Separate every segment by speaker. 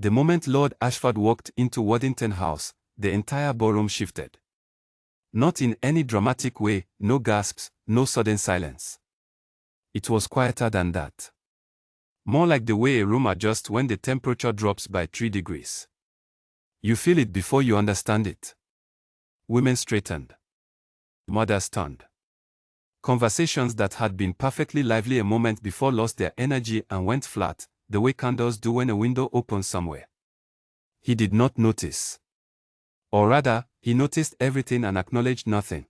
Speaker 1: The moment Lord Ashford walked into Waddington House, the entire ballroom shifted. Not in any dramatic way, no gasps, no sudden silence. It was quieter than that. More like the way a room adjusts when the temperature drops by 3 degrees. You feel it before you understand it. Women straightened. Mothers turned. Conversations that had been perfectly lively a moment before lost their energy and went flat, the way candles do when a window opens somewhere. He did not notice. Or rather, he noticed everything and acknowledged nothing.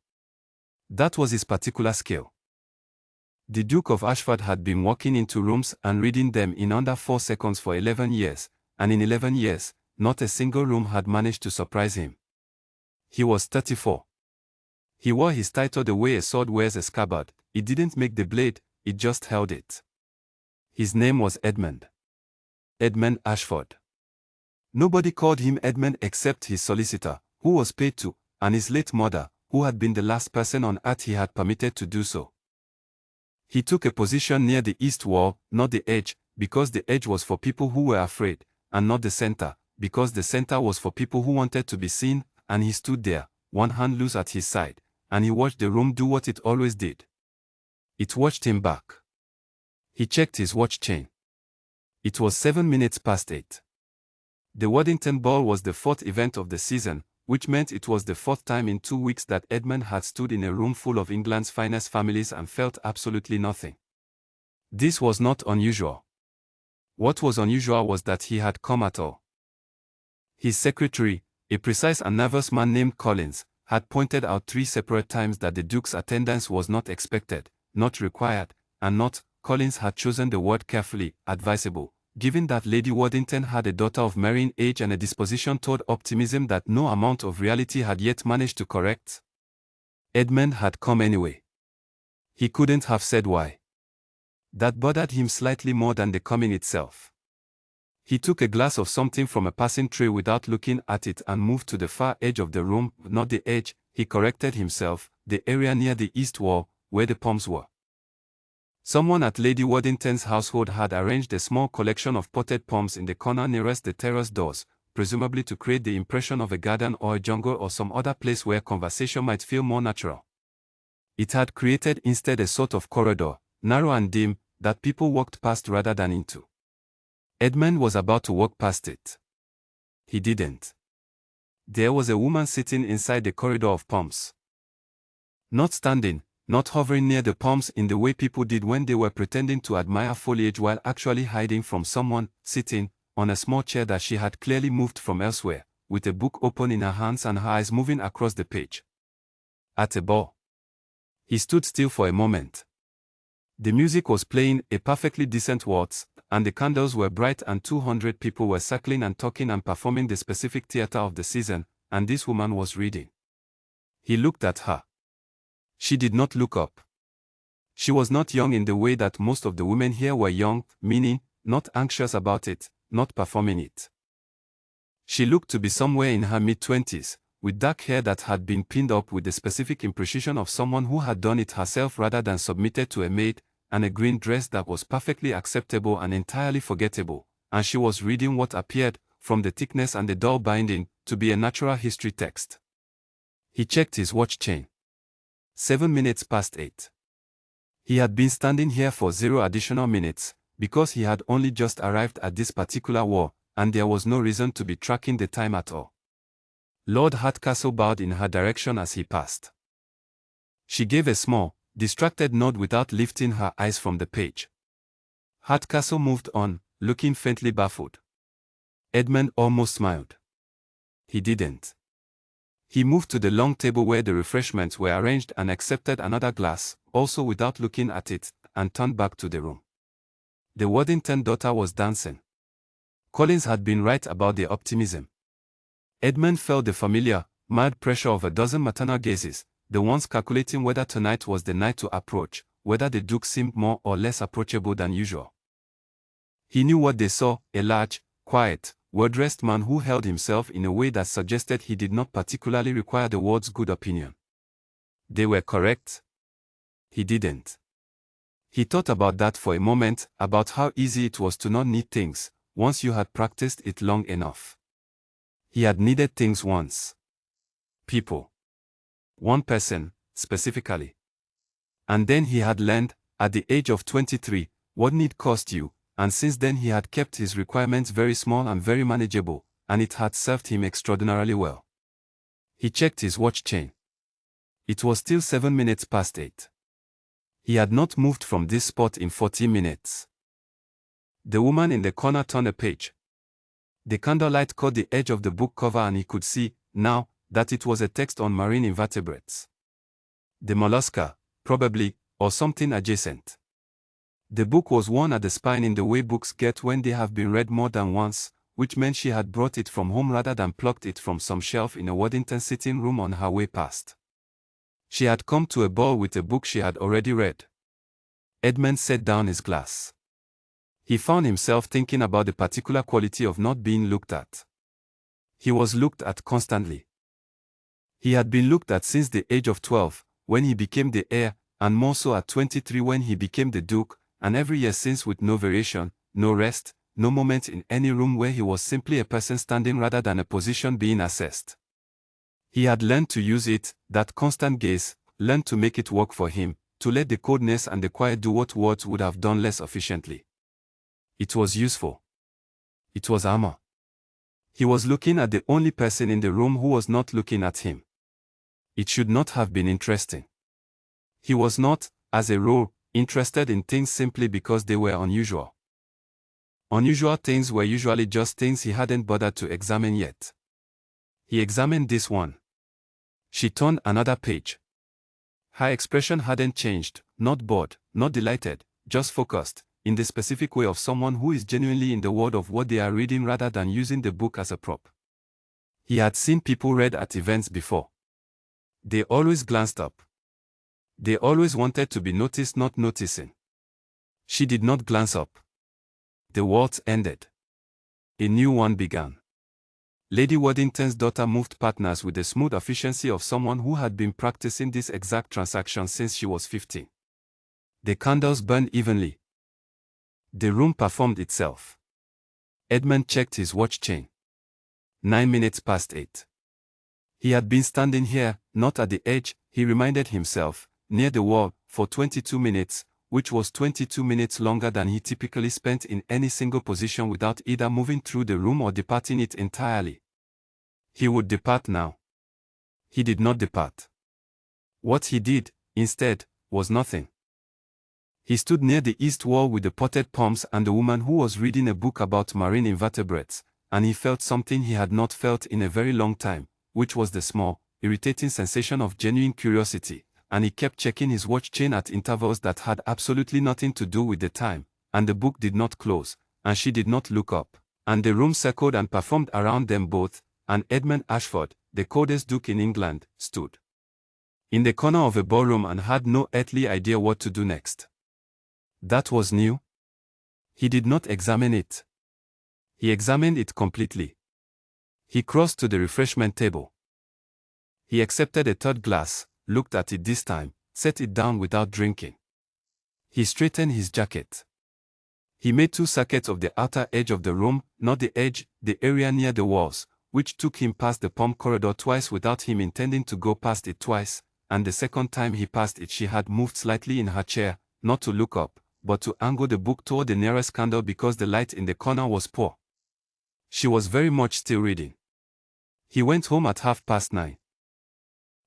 Speaker 1: That was his particular skill. The Duke of Ashford had been walking into rooms and reading them in under 4 seconds for 11 years, and in 11 years, not a single room had managed to surprise him. He was 34. He wore his title the way a sword wears a scabbard. It didn't make the blade, it just held it. His name was Edmund. Edmund Ashford. Nobody called him Edmund except his solicitor, who was paid to, and his late mother, who had been the last person on earth he had permitted to do so. He took a position near the east wall, not the edge, because the edge was for people who were afraid, and not the center, because the center was for people who wanted to be seen, and he stood there, one hand loose at his side, and he watched the room do what it always did. It watched him back. He checked his watch chain. It was 7 minutes past 8. The Waddington Ball was the 4th event of the season, which meant it was the 4th time in 2 weeks that Edmund had stood in a room full of England's finest families and felt absolutely nothing. This was not unusual. What was unusual was that he had come at all. His secretary, a precise and nervous man named Collins, had pointed out 3 separate times that the Duke's attendance was not expected, not required, and not, Collins had chosen the word carefully, advisable, given that Lady Waddington had a daughter of marrying age and a disposition toward optimism that no amount of reality had yet managed to correct. Edmund had come anyway. He couldn't have said why. That bothered him slightly more than the coming itself. He took a glass of something from a passing tray without looking at it and moved to the far edge of the room, not the edge, he corrected himself, the area near the east wall, where the palms were. Someone at Lady Waddington's household had arranged a small collection of potted palms in the corner nearest the terrace doors, presumably to create the impression of a garden or a jungle or some other place where conversation might feel more natural. It had created instead a sort of corridor, narrow and dim, that people walked past rather than into. Edmund was about to walk past it. He didn't. There was a woman sitting inside the corridor of palms. Not standing, not hovering near the palms in the way people did when they were pretending to admire foliage while actually hiding from someone, sitting on a small chair that she had clearly moved from elsewhere, with a book open in her hands and her eyes moving across the page. At a ball. He stood still for a moment. The music was playing, a perfectly decent waltz, and the candles were bright and 200 people were circling and talking and performing the specific theater of the season, and this woman was reading. He looked at her. She did not look up. She was not young in the way that most of the women here were young, meaning, not anxious about it, not performing it. She looked to be somewhere in her mid-20s, with dark hair that had been pinned up with the specific imprecision of someone who had done it herself rather than submitted to a maid, and a green dress that was perfectly acceptable and entirely forgettable, and she was reading what appeared, from the thickness and the dull binding, to be a natural history text. He checked his watch chain. 7 minutes past 8. He had been standing here for 0 additional minutes, because he had only just arrived at this particular war, and there was no reason to be tracking the time at all. Lord Hardcastle bowed in her direction as he passed. She gave a small, distracted nod without lifting her eyes from the page. Hardcastle moved on, looking faintly baffled. Edmund almost smiled. He didn't. He moved to the long table where the refreshments were arranged and accepted another glass, also without looking at it, and turned back to the room. The Waddington daughter was dancing. Collins had been right about the optimism. Edmund felt the familiar, mild pressure of a dozen maternal gazes, the ones calculating whether tonight was the night to approach, whether the Duke seemed more or less approachable than usual. He knew what they saw, a large, quiet, well-dressed man who held himself in a way that suggested he did not particularly require the world's good opinion. They were correct. He didn't. He thought about that for a moment, about how easy it was to not need things, once you had practiced it long enough. He had needed things once. People. One person, specifically. And then he had learned, at the age of 23, what need cost you, and since then he had kept his requirements very small and very manageable, and it had served him extraordinarily well. He checked his watch chain. It was still 7 minutes past 8. He had not moved from this spot in 40 minutes. The woman in the corner turned a page. The candlelight caught the edge of the book cover and he could see, now, that it was a text on marine invertebrates. The mollusca, probably, or something adjacent. The book was worn at the spine in the way books get when they have been read more than once, which meant she had brought it from home rather than plucked it from some shelf in a Waddington sitting room on her way past. She had come to a ball with a book she had already read. Edmund set down his glass. He found himself thinking about the particular quality of not being looked at. He was looked at constantly. He had been looked at since the age of 12, when he became the heir, and more so at 23 when he became the duke, and every year since with no variation, no rest, no moment in any room where he was simply a person standing rather than a position being assessed. He had learned to use it, that constant gaze, learned to make it work for him, to let the coldness and the quiet do what words would have done less efficiently. It was useful. It was armor. He was looking at the only person in the room who was not looking at him. It should not have been interesting. He was not, as a rule, interested in things simply because they were unusual. Unusual things were usually just things he hadn't bothered to examine yet. He examined this one. She turned another page. Her expression hadn't changed, not bored, not delighted, just focused, in the specific way of someone who is genuinely in the world of what they are reading rather than using the book as a prop. He had seen people read at events before. They always glanced up. They always wanted to be noticed, not noticing. She did not glance up. The waltz ended. A new one began. Lady Waddington's daughter moved partners with the smooth efficiency of someone who had been practicing this exact transaction since she was 15. The candles burned evenly. The room performed itself. Edmund checked his watch chain. 9 minutes past 8. He had been standing here, not at the edge, he reminded himself, near the wall, for 22 minutes, which was 22 minutes longer than he typically spent in any single position without either moving through the room or departing it entirely. He would depart now. He did not depart. What he did, instead, was nothing. He stood near the east wall with the potted palms and the woman who was reading a book about marine invertebrates, and he felt something he had not felt in a very long time, which was the small, irritating sensation of genuine curiosity, and he kept checking his watch chain at intervals that had absolutely nothing to do with the time, and the book did not close, and she did not look up, and the room circled and performed around them both, and Edmund Ashford, the coldest duke in England, stood in the corner of a ballroom and had no earthly idea what to do next. That was new. He did not examine it. He examined it completely. He crossed to the refreshment table. He accepted a third glass, looked at it this time, set it down without drinking. He straightened his jacket. He made 2 circuits of the outer edge of the room, not the edge, the area near the walls, which took him past the palm corridor twice without him intending to go past it twice, and the second time he passed it she had moved slightly in her chair, not to look up, but to angle the book toward the nearest candle because the light in the corner was poor. She was very much still reading. He went home at 9:30.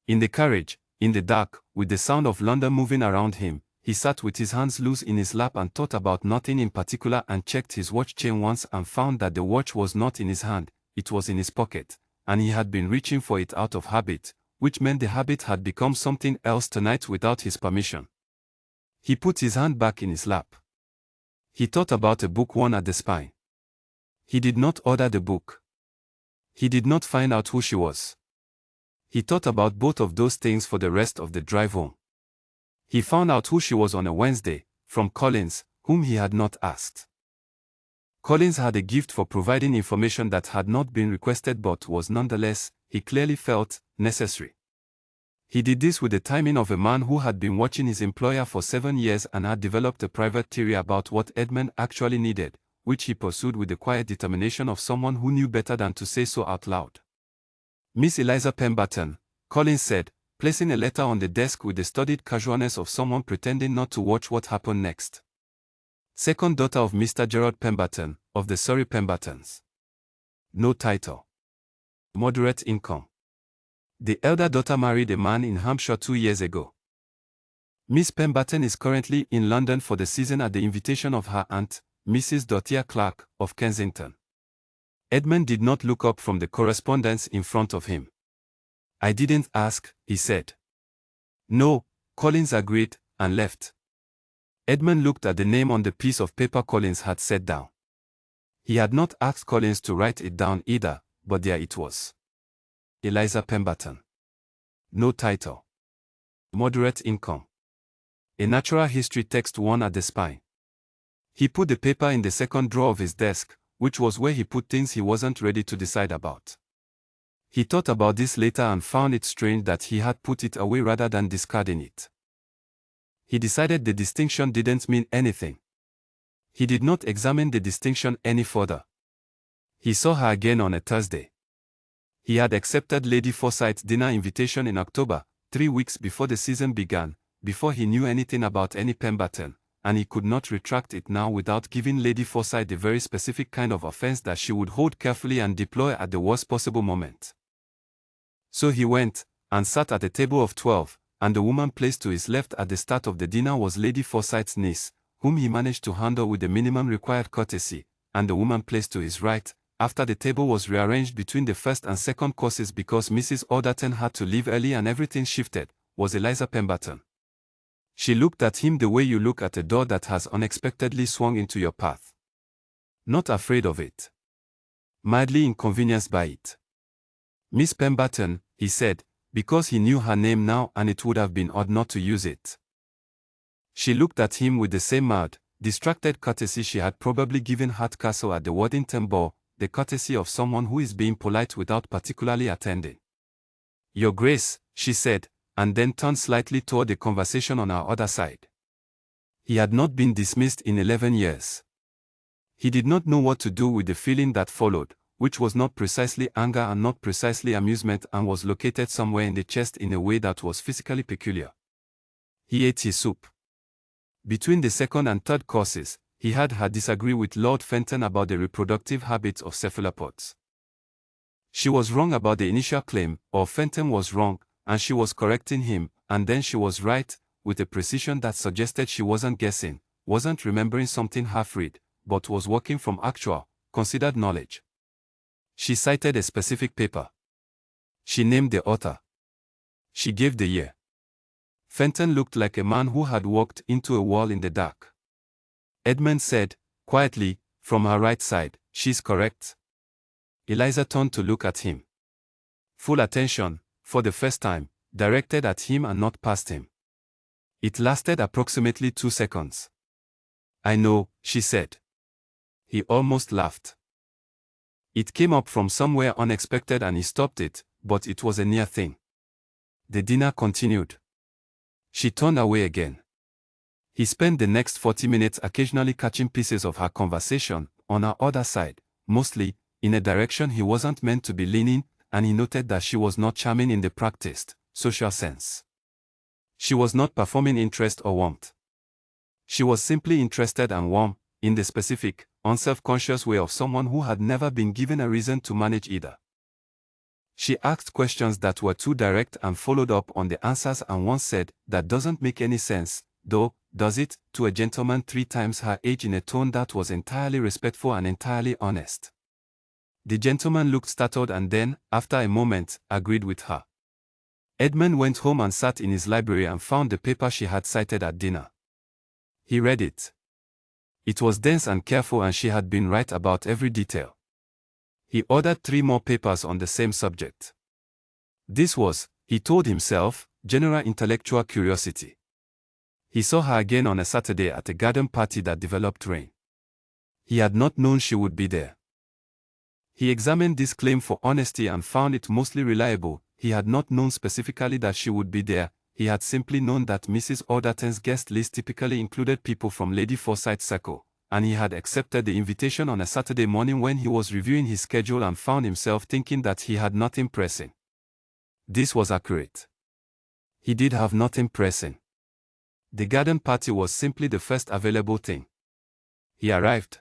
Speaker 1: In the carriage, in the dark, with the sound of London moving around him, he sat with his hands loose in his lap and thought about nothing in particular and checked his watch chain once and found that the watch was not in his hand, it was in his pocket, and he had been reaching for it out of habit, which meant the habit had become something else tonight without his permission. He put his hand back in his lap. He thought about a book worn at the spine. He did not order the book. He did not find out who she was. He thought about both of those things for the rest of the drive home. He found out who she was on a Wednesday, from Collins, whom he had not asked. Collins had a gift for providing information that had not been requested but was nonetheless, he clearly felt, necessary. He did this with the timing of a man who had been watching his employer for 7 years and had developed a private theory about what Edmund actually needed, which he pursued with the quiet determination of someone who knew better than to say so out loud. "Miss Eliza Pemberton," Collins said, placing a letter on the desk with the studied casualness of someone pretending not to watch what happened next. "Second daughter of Mr. Gerald Pemberton, of the Surrey Pembertons. No title. Moderate income. The elder daughter married a man in Hampshire 2 years ago. Miss Pemberton is currently in London for the season at the invitation of her aunt, Mrs. Dorothea Clark, of Kensington." Edmund did not look up from the correspondence in front of him. "I didn't ask," he said. "No," Collins agreed, and left. Edmund looked at the name on the piece of paper Collins had set down. He had not asked Collins to write it down either, but there it was. Eliza Pemberton. No title. Moderate income. A natural history text worn at the spine. He put the paper in the second drawer of his desk, which was where he put things he wasn't ready to decide about. He thought about this later and found it strange that he had put it away rather than discarding it. He decided the distinction didn't mean anything. He did not examine the distinction any further. He saw her again on a Thursday. He had accepted Lady Forsyth's dinner invitation in October, 3 weeks before the season began, before he knew anything about any Pemberton, and he could not retract it now without giving Lady Forsyth the very specific kind of offense that she would hold carefully and deploy at the worst possible moment. So he went, and sat at a table of 12, and the woman placed to his left at the start of the dinner was Lady Forsyth's niece, whom he managed to handle with the minimum required courtesy, and the woman placed to his right, after the table was rearranged between the first and second courses because Mrs. Alderton had to leave early and everything shifted, was Eliza Pemberton. She looked at him the way you look at a door that has unexpectedly swung into your path. Not afraid of it. Mildly inconvenienced by it. "Miss Pemberton," he said, because he knew her name now and it would have been odd not to use it. She looked at him with the same mild, distracted courtesy she had probably given Hardcastle at the Waddington ball, the courtesy of someone who is being polite without particularly attending. "Your Grace," she said, and then turned slightly toward the conversation on our other side. He had not been dismissed in 11 years. He did not know what to do with the feeling that followed, which was not precisely anger and not precisely amusement and was located somewhere in the chest in a way that was physically peculiar. He ate his soup. Between the second and third courses, he had her disagree with Lord Fenton about the reproductive habits of cephalopods. She was wrong about the initial claim, or Fenton was wrong, and she was correcting him, and then she was right, with a precision that suggested she wasn't guessing, wasn't remembering something half-read, but was working from actual, considered knowledge. She cited a specific paper. She named the author. She gave the year. Fenton looked like a man who had walked into a wall in the dark. Edmund said, quietly, from her right side, "She's correct." Eliza turned to look at him. Full attention, for the first time, directed at him and not past him. It lasted approximately 2 seconds. "I know," she said. He almost laughed. It came up from somewhere unexpected and he stopped it, but it was a near thing. The dinner continued. She turned away again. He spent the next 40 minutes occasionally catching pieces of her conversation, on her other side, mostly, in a direction he wasn't meant to be leaning, and he noted that she was not charming in the practiced, social sense. She was not performing interest or warmth. She was simply interested and warm, in the specific, unself-conscious way of someone who had never been given a reason to manage either. She asked questions that were too direct and followed up on the answers and once said, "That doesn't make any sense, though, does it?" to a gentleman 3 times her age in a tone that was entirely respectful and entirely honest. The gentleman looked startled and then, after a moment, agreed with her. Edmund went home and sat in his library and found the paper she had cited at dinner. He read it. It was dense and careful and she had been right about every detail. He ordered 3 more papers on the same subject. This was, he told himself, general intellectual curiosity. He saw her again on a Saturday at a garden party that developed rain. He had not known she would be there. He examined this claim for honesty and found it mostly reliable. He had not known specifically that she would be there. He had simply known that Mrs. Alderton's guest list typically included people from Lady Forsyth's circle, and he had accepted the invitation on a Saturday morning when he was reviewing his schedule and found himself thinking that he had nothing pressing. This was accurate. He did have nothing pressing. The garden party was simply the first available thing. He arrived.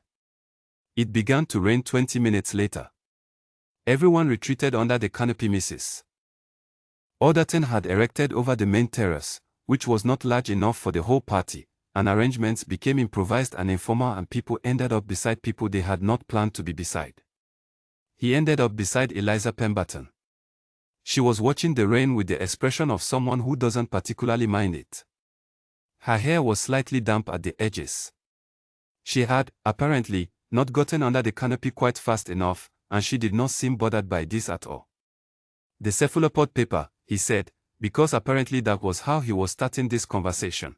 Speaker 1: It began to rain 20 minutes later. Everyone retreated under the canopy. Mrs. Alderton had erected over the main terrace, which was not large enough for the whole party, and arrangements became improvised and informal, and people ended up beside people they had not planned to be beside. He ended up beside Eliza Pemberton. She was watching the rain with the expression of someone who doesn't particularly mind it. Her hair was slightly damp at the edges. She had, apparently, not gotten under the canopy quite fast enough, and she did not seem bothered by this at all. The cephalopod paper, he said, because apparently that was how he was starting this conversation.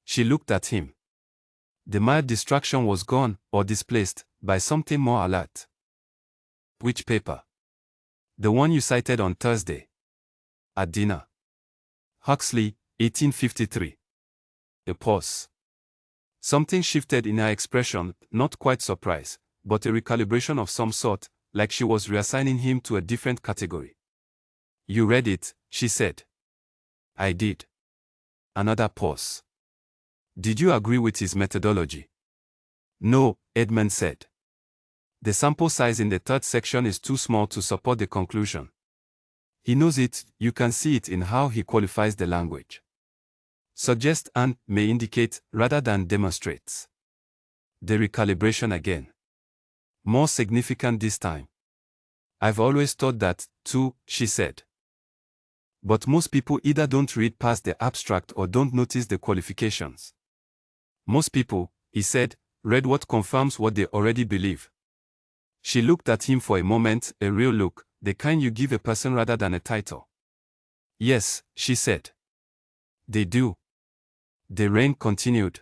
Speaker 1: She looked at him. The mild distraction was gone, or displaced, by something more alert. Which paper? The one you cited on Thursday. At dinner. Huxley, 1853. A pause. Something shifted in her expression, not quite surprise, but a recalibration of some sort, like she was reassigning him to a different category. You read it, she said. I did. Another pause. Did you agree with his methodology? No, Edmund said. The sample size in the third section is too small to support the conclusion. He knows it, you can see it in how he qualifies the language. Suggest and may indicate rather than demonstrates. The recalibration again. More significant this time. I've always thought that, too, she said. But most people either don't read past the abstract or don't notice the qualifications. Most people, he said, read what confirms what they already believe. She looked at him for a moment, a real look, the kind you give a person rather than a title. Yes, she said. They do. The rain continued.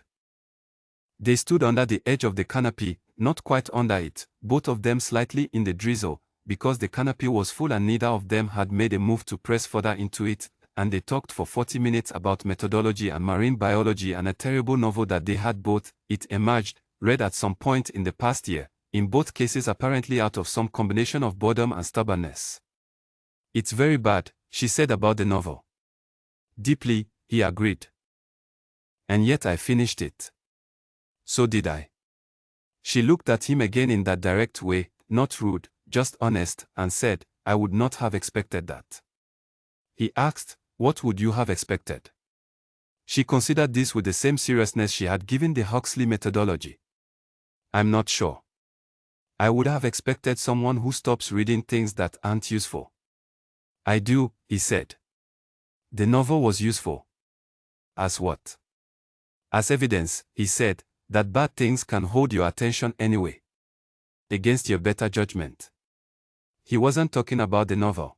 Speaker 1: They stood under the edge of the canopy, not quite under it, both of them slightly in the drizzle, because the canopy was full and neither of them had made a move to press further into it, and they talked for 40 minutes about methodology and marine biology and a terrible novel that they had both, it emerged, read at some point in the past year, in both cases apparently out of some combination of boredom and stubbornness. It's very bad, she said about the novel. Deeply, he agreed. And yet I finished it. So did I. She looked at him again in that direct way, not rude, just honest, and said, I would not have expected that. He asked, what would you have expected? She considered this with the same seriousness she had given the Huxley methodology. I'm not sure. I would have expected someone who stops reading things that aren't useful. I do, he said. The novel was useful. As what? As evidence, he said, that bad things can hold your attention anyway. Against your better judgment. He wasn't talking about the novel.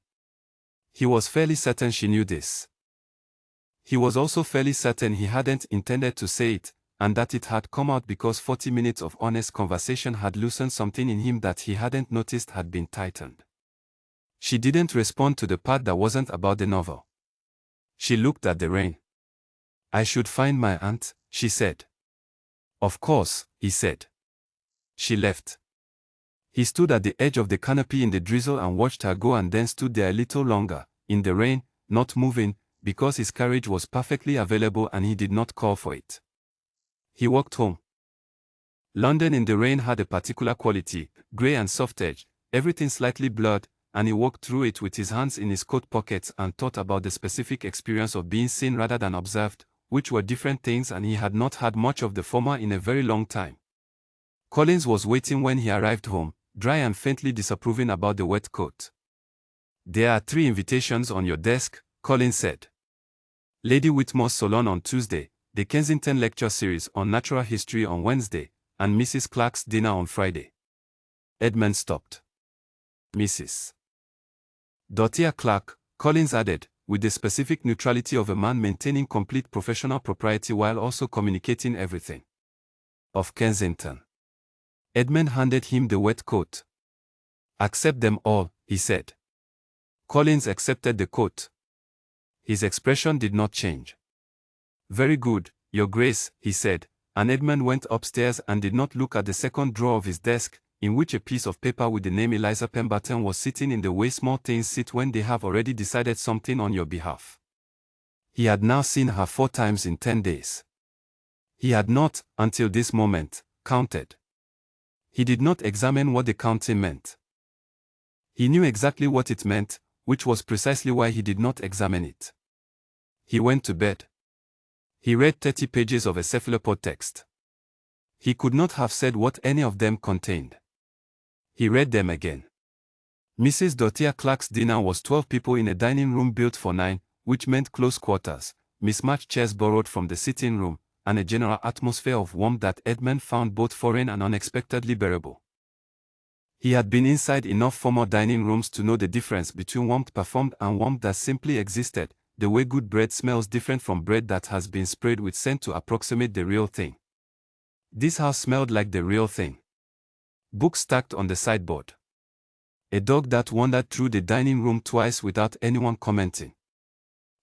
Speaker 1: He was fairly certain she knew this. He was also fairly certain he hadn't intended to say it, and that it had come out because 40 minutes of honest conversation had loosened something in him that he hadn't noticed had been tightened. She didn't respond to the part that wasn't about the novel. She looked at the rain. I should find my aunt, she said. Of course, he said. She left. He stood at the edge of the canopy in the drizzle and watched her go, and then stood there a little longer, in the rain, not moving, because his carriage was perfectly available and he did not call for it. He walked home. London in the rain had a particular quality, grey and soft-edged, everything slightly blurred, and he walked through it with his hands in his coat pockets and thought about the specific experience of being seen rather than observed, which were different things, and he had not had much of the former in a very long time. Collins was waiting when he arrived home, dry and faintly disapproving about the wet coat. There are 3 invitations on your desk, Collins said. Lady Whitmore's salon on Tuesday, the Kensington lecture series on natural history on Wednesday, and Mrs. Clark's dinner on Friday. Edmund stopped. Mrs. Dorothea Clark, Collins added, with the specific neutrality of a man maintaining complete professional propriety while also communicating everything. Of Kensington. Edmund handed him the wet coat. Accept them all, he said. Collins accepted the coat. His expression did not change. Very good, Your Grace, he said, and Edmund went upstairs and did not look at the second drawer of his desk, in which a piece of paper with the name Eliza Pemberton was sitting in the way small things sit when they have already decided something on your behalf. He had now seen her 4 times in 10 days. He had not, until this moment, counted. He did not examine what the counting meant. He knew exactly what it meant, which was precisely why he did not examine it. He went to bed. He read 30 pages of a cephalopod text. He could not have said what any of them contained. He read them again. Mrs. Dorothea Clark's dinner was 12 people in a dining room built for 9, which meant close quarters, mismatched chairs borrowed from the sitting room, and a general atmosphere of warmth that Edmund found both foreign and unexpectedly bearable. He had been inside enough former dining rooms to know the difference between warmth performed and warmth that simply existed, the way good bread smells different from bread that has been sprayed with scent to approximate the real thing. This house smelled like the real thing. Books stacked on the sideboard. A dog that wandered through the dining room twice without anyone commenting.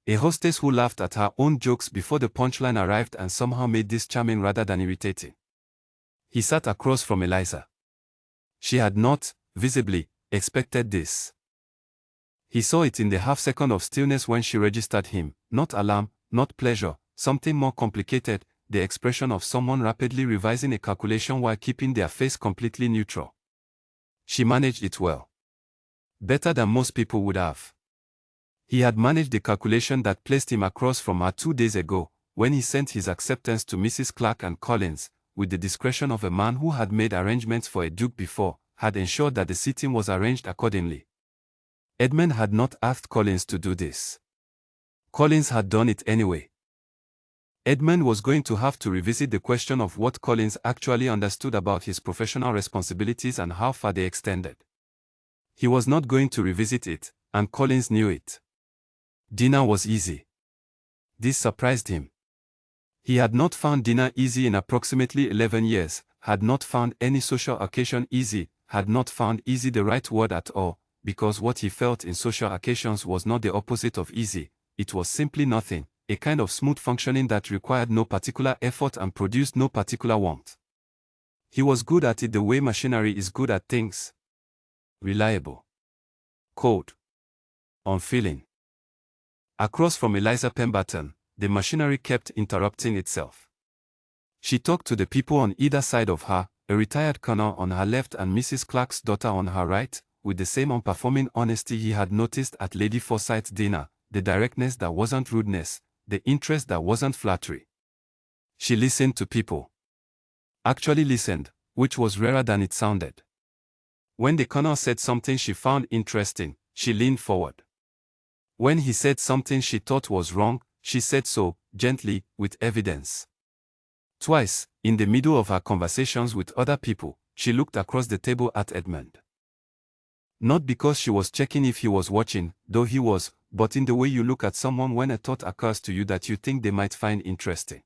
Speaker 1: A hostess who laughed at her own jokes before the punchline arrived and somehow made this charming rather than irritating. He sat across from Eliza. She had not, visibly, expected this. He saw it in the half-second of stillness when she registered him, not alarm, not pleasure, something more complicated, the expression of someone rapidly revising a calculation while keeping their face completely neutral. She managed it well. Better than most people would have. He had managed the calculation that placed him across from her 2 days ago, when he sent his acceptance to Mrs. Clark and Collins, with the discretion of a man who had made arrangements for a duke before, had ensured that the sitting was arranged accordingly. Edmund had not asked Collins to do this. Collins had done it anyway. Edmund was going to have to revisit the question of what Collins actually understood about his professional responsibilities and how far they extended. He was not going to revisit it, and Collins knew it. Dinner was easy. This surprised him. He had not found dinner easy in approximately 11 years, had not found any social occasion easy, had not found easy the right word at all, because what he felt in social occasions was not the opposite of easy, it was simply nothing, a kind of smooth functioning that required no particular effort and produced no particular warmth. He was good at it the way machinery is good at things. Reliable. Cold. Unfeeling. Across from Eliza Pemberton, the machinery kept interrupting itself. She talked to the people on either side of her, a retired colonel on her left and Mrs. Clark's daughter on her right, with the same unperforming honesty he had noticed at Lady Forsyth's dinner, the directness that wasn't rudeness, the interest that wasn't flattery. She listened to people. Actually listened, which was rarer than it sounded. When the colonel said something she found interesting, she leaned forward. When he said something she thought was wrong, she said so, gently, with evidence. Twice, in the middle of her conversations with other people, she looked across the table at Edmund. Not because she was checking if he was watching, though he was, but in the way you look at someone when a thought occurs to you that you think they might find interesting.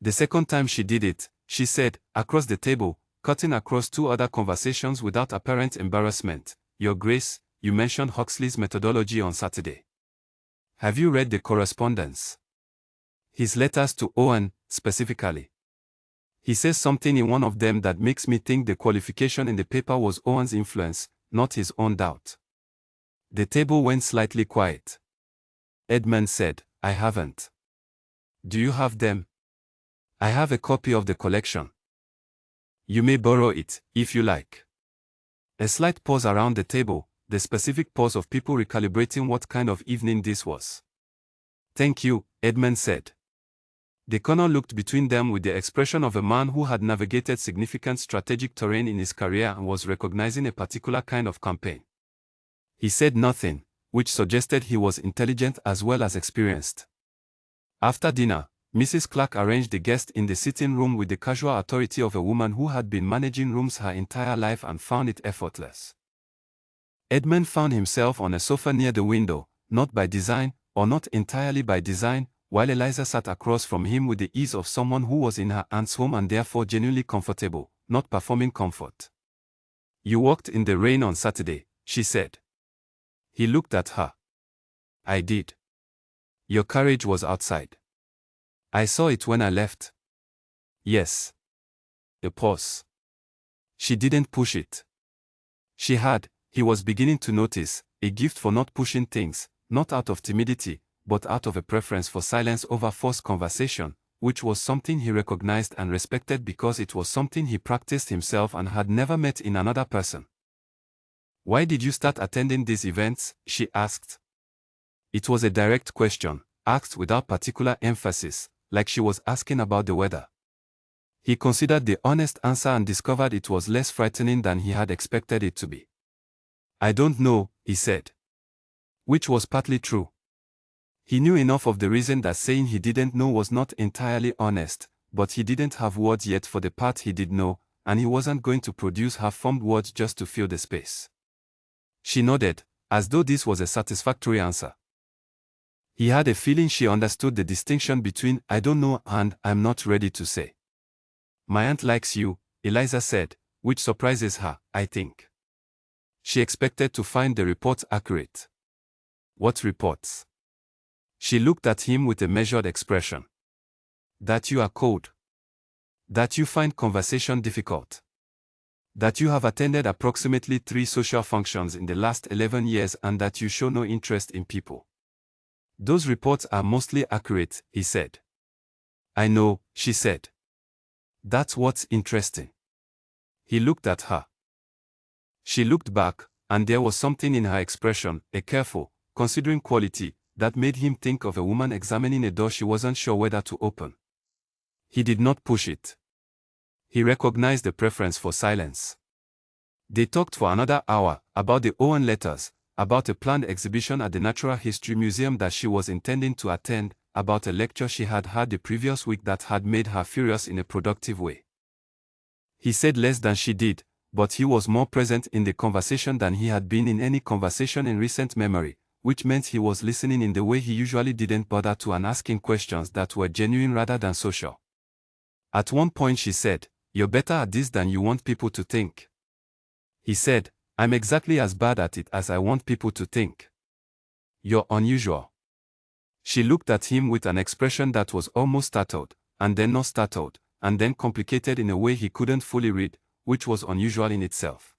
Speaker 1: The second time she did it, she said, across the table, cutting across 2 other conversations without apparent embarrassment, "Your Grace, you mentioned Huxley's methodology on Saturday. Have you read the correspondence? His letters to Owen, specifically. He says something in one of them that makes me think the qualification in the paper was Owen's influence, not his own doubt." The table went slightly quiet. Edmund said, "I haven't." "Do you have them?" "I have a copy of the collection. You may borrow it, if you like." A slight pause around the table, the specific pause of people recalibrating what kind of evening this was. "Thank you," Edmund said. The colonel looked between them with the expression of a man who had navigated significant strategic terrain in his career and was recognizing a particular kind of campaign. He said nothing, which suggested he was intelligent as well as experienced. After dinner, Mrs. Clark arranged the guest in the sitting room with the casual authority of a woman who had been managing rooms her entire life and found it effortless. Edmund found himself on a sofa near the window, not by design, or not entirely by design, while Eliza sat across from him with the ease of someone who was in her aunt's home and therefore genuinely comfortable, not performing comfort. "You walked in the rain on Saturday," she said. He looked at her. "I did. Your carriage was outside. I saw it when I left." Yes. A pause. She didn't push it. She had, he was beginning to notice, a gift for not pushing things, not out of timidity, but out of a preference for silence over forced conversation, which was something he recognized and respected because it was something he practiced himself and had never met in another person. Why did you start attending these events? She asked. It was a direct question, asked without particular emphasis, like she was asking about the weather. He considered the honest answer and discovered it was less frightening than he had expected it to be. I don't know, he said. Which was partly true. He knew enough of the reason that saying he didn't know was not entirely honest, but he didn't have words yet for the part he did know, and he wasn't going to produce half-formed words just to fill the space. She nodded, as though this was a satisfactory answer. He had a feeling she understood the distinction between I don't know and I'm not ready to say. My aunt likes you, Eliza said, which surprises her, I think. She expected to find the reports accurate. What reports? She looked at him with a measured expression. That you are cold. That you find conversation difficult. That you have attended approximately 3 social functions in the last 11 years and that you show no interest in people. Those reports are mostly accurate, he said. I know, she said. That's what's interesting. He looked at her. She looked back, and there was something in her expression, a careful, considering quality, that made him think of a woman examining a door she wasn't sure whether to open. He did not push it. He recognized the preference for silence. They talked for another hour, about the Owen letters, about a planned exhibition at the Natural History Museum that she was intending to attend, about a lecture she had had the previous week that had made her furious in a productive way. He said less than she did, but he was more present in the conversation than he had been in any conversation in recent memory, which meant he was listening in the way he usually didn't bother to and asking questions that were genuine rather than social. At one point she said, "You're better at this than you want people to think." He said, "I'm exactly as bad at it as I want people to think." "You're unusual." She looked at him with an expression that was almost startled, and then not startled, and then complicated in a way he couldn't fully read, which was unusual in itself.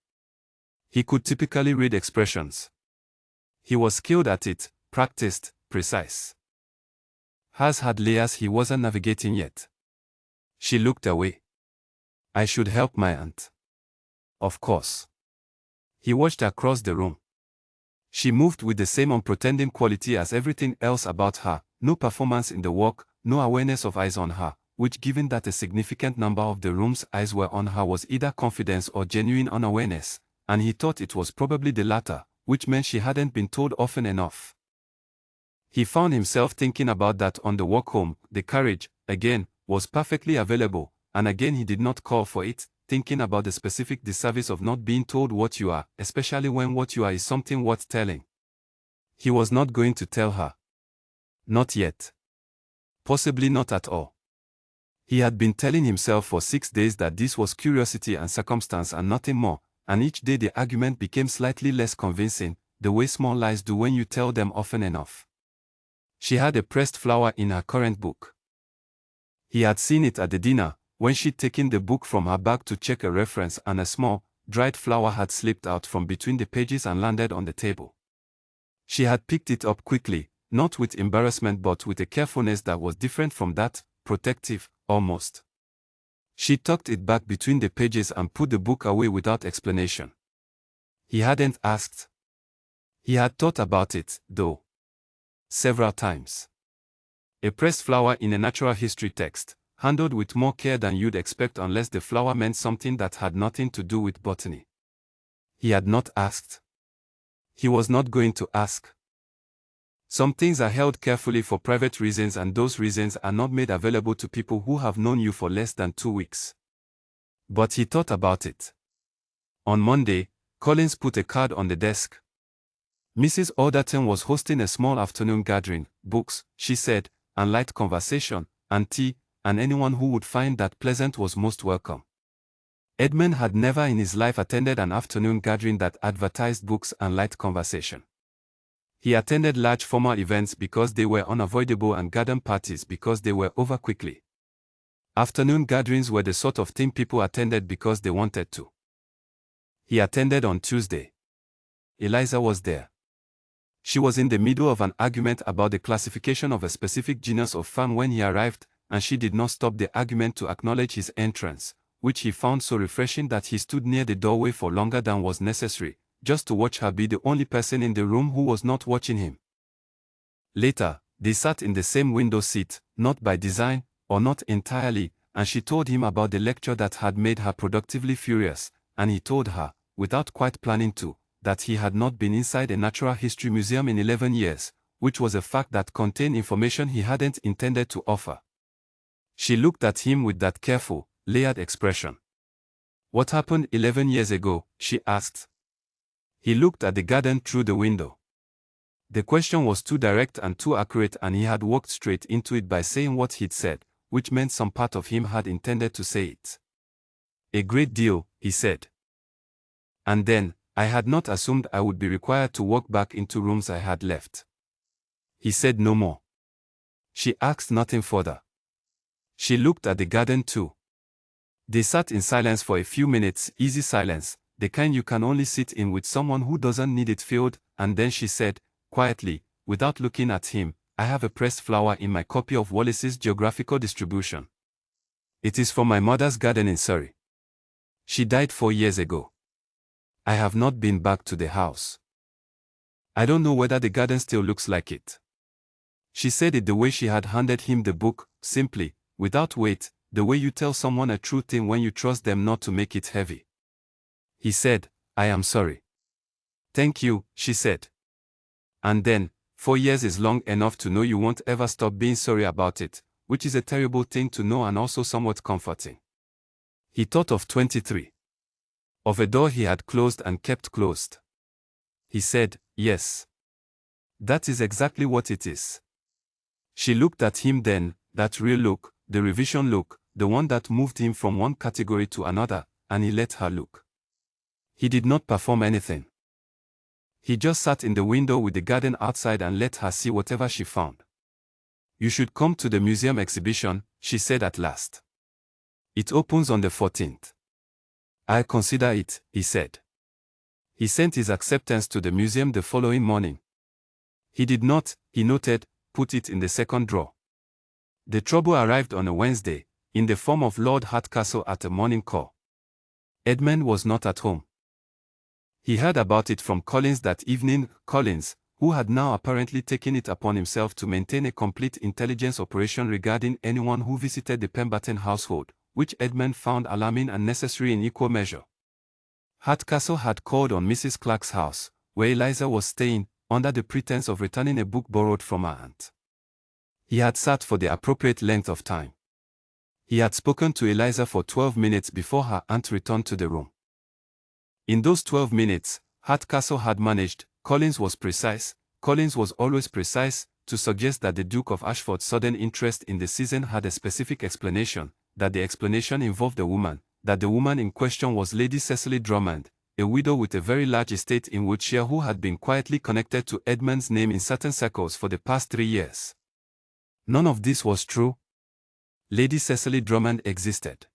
Speaker 1: He could typically read expressions. He was skilled at it, practiced, precise. Hers had layers he wasn't navigating yet. She looked away. I should help my aunt. Of course. He watched her across the room. She moved with the same unpretending quality as everything else about her, no performance in the walk, no awareness of eyes on her, which given that a significant number of the room's eyes were on her was either confidence or genuine unawareness, and he thought it was probably the latter, which meant she hadn't been told often enough. He found himself thinking about that on the walk home. The courage, again, was perfectly available, and again he did not call for it, thinking about the specific disservice of not being told what you are, especially when what you are is something worth telling. He was not going to tell her. Not yet. Possibly not at all. He had been telling himself for 6 days that this was curiosity and circumstance and nothing more, and each day the argument became slightly less convincing, the way small lies do when you tell them often enough. She had a pressed flower in her current book. He had seen it at the dinner, when she'd taken the book from her bag to check a reference, and a small, dried flower had slipped out from between the pages and landed on the table. She had picked it up quickly, not with embarrassment but with a carefulness that was different from that, protective, almost. She tucked it back between the pages and put the book away without explanation. He hadn't asked. He had thought about it, though. Several times. A pressed flower in a natural history text, handled with more care than you'd expect unless the flower meant something that had nothing to do with botany. He had not asked. He was not going to ask. Some things are held carefully for private reasons, and those reasons are not made available to people who have known you for less than 2 weeks. But he thought about it. On Monday, Collins put a card on the desk. Mrs. Alderton was hosting a small afternoon gathering, books, she said, and light conversation, and tea, and anyone who would find that pleasant was most welcome. Edmund had never in his life attended an afternoon gathering that advertised books and light conversation. He attended large formal events because they were unavoidable and garden parties because they were over quickly. Afternoon gatherings were the sort of thing people attended because they wanted to. He attended on Tuesday. Eliza was there. She was in the middle of an argument about the classification of a specific genus of fan when he arrived, and she did not stop the argument to acknowledge his entrance, which he found so refreshing that he stood near the doorway for longer than was necessary, just to watch her be the only person in the room who was not watching him. Later, they sat in the same window seat, not by design, or not entirely, and she told him about the lecture that had made her productively furious, and he told her, without quite planning to, that he had not been inside a natural history museum in 11 years, which was a fact that contained information he hadn't intended to offer. She looked at him with that careful, layered expression. "What happened 11 years ago?" she asked. He looked at the garden through the window. The question was too direct and too accurate, and he had walked straight into it by saying what he'd said, which meant some part of him had intended to say it. "A great deal," he said. "And then, I had not assumed I would be required to walk back into rooms I had left." He said no more. She asked nothing further. She looked at the garden too. They sat in silence for a few minutes, easy silence, the kind you can only sit in with someone who doesn't need it filled, and then she said, quietly, without looking at him, "I have a pressed flower in my copy of Wallace's Geographical Distribution. It is from my mother's garden in Surrey. She died 4 years ago. I have not been back to the house. I don't know whether the garden still looks like it." She said it the way she had handed him the book, simply, without weight, the way you tell someone a true thing when you trust them not to make it heavy. He said, "I am sorry." "Thank you," she said. And then, 4 years is long enough to know you won't ever stop being sorry about it, which is a terrible thing to know and also somewhat comforting. He thought of 23. Of a door he had closed and kept closed. He said, "Yes. That is exactly what it is." She looked at him then, that real look, the revision look, the one that moved him from one category to another, and he let her look. He did not perform anything. He just sat in the window with the garden outside and let her see whatever she found. "You should come to the museum exhibition," she said at last. "It opens on the 14th. "I'll consider it," he said. He sent his acceptance to the museum the following morning. He did not, he noted, put it in the second drawer. The trouble arrived on a Wednesday, in the form of Lord Hardcastle at a morning call. Edmund was not at home. He heard about it from Collins that evening, Collins, who had now apparently taken it upon himself to maintain a complete intelligence operation regarding anyone who visited the Pemberton household, which Edmund found alarming and necessary in equal measure. Hardcastle had called on Mrs. Clark's house, where Eliza was staying, under the pretense of returning a book borrowed from her aunt. He had sat for the appropriate length of time. He had spoken to Eliza for 12 minutes before her aunt returned to the room. In those 12 minutes, Hardcastle had managed, Collins was always precise, to suggest that the Duke of Ashford's sudden interest in the season had a specific explanation, that the explanation involved a woman, that the woman in question was Lady Cecily Drummond, a widow with a very large estate in Wiltshire who had been quietly connected to Edmund's name in certain circles for the past 3 years. None of this was true. Lady Cecily Drummond existed.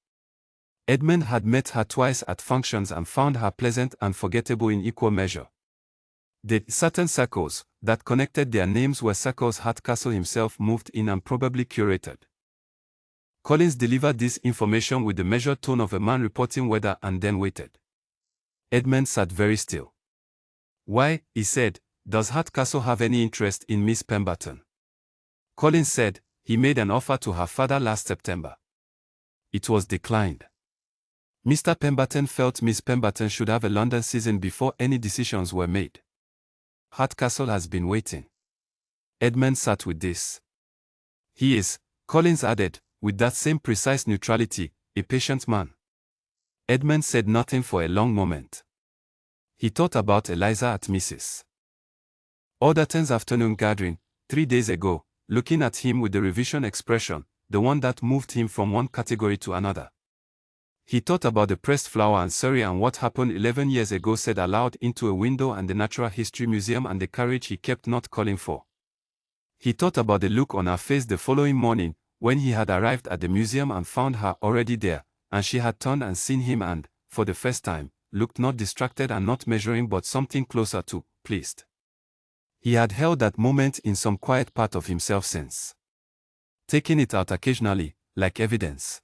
Speaker 1: Edmund had met her twice at functions and found her pleasant and forgettable in equal measure. The certain circles that connected their names were circles Hardcastle himself moved in and probably curated. Collins delivered this information with the measured tone of a man reporting weather and then waited. Edmund sat very still. "Why," he said, "does Hardcastle have any interest in Miss Pemberton?" Collins said, "He made an offer to her father last September. It was declined. Mr. Pemberton felt Miss Pemberton should have a London season before any decisions were made. Hardcastle has been waiting." Edmund sat with this. "He is," Collins added, with that same precise neutrality, "a patient man." Edmund said nothing for a long moment. He thought about Eliza at Mrs. Alderton's afternoon gathering, 3 days ago, looking at him with the revision expression, the one that moved him from one category to another. He thought about the pressed flower and Surrey and what happened 11 years ago said aloud into a window and the Natural History Museum and the carriage he kept not calling for. He thought about the look on her face the following morning, when he had arrived at the museum and found her already there, and she had turned and seen him and, for the first time, looked not distracted and not measuring but something closer to pleased. He had held that moment in some quiet part of himself since, taking it out occasionally, like evidence.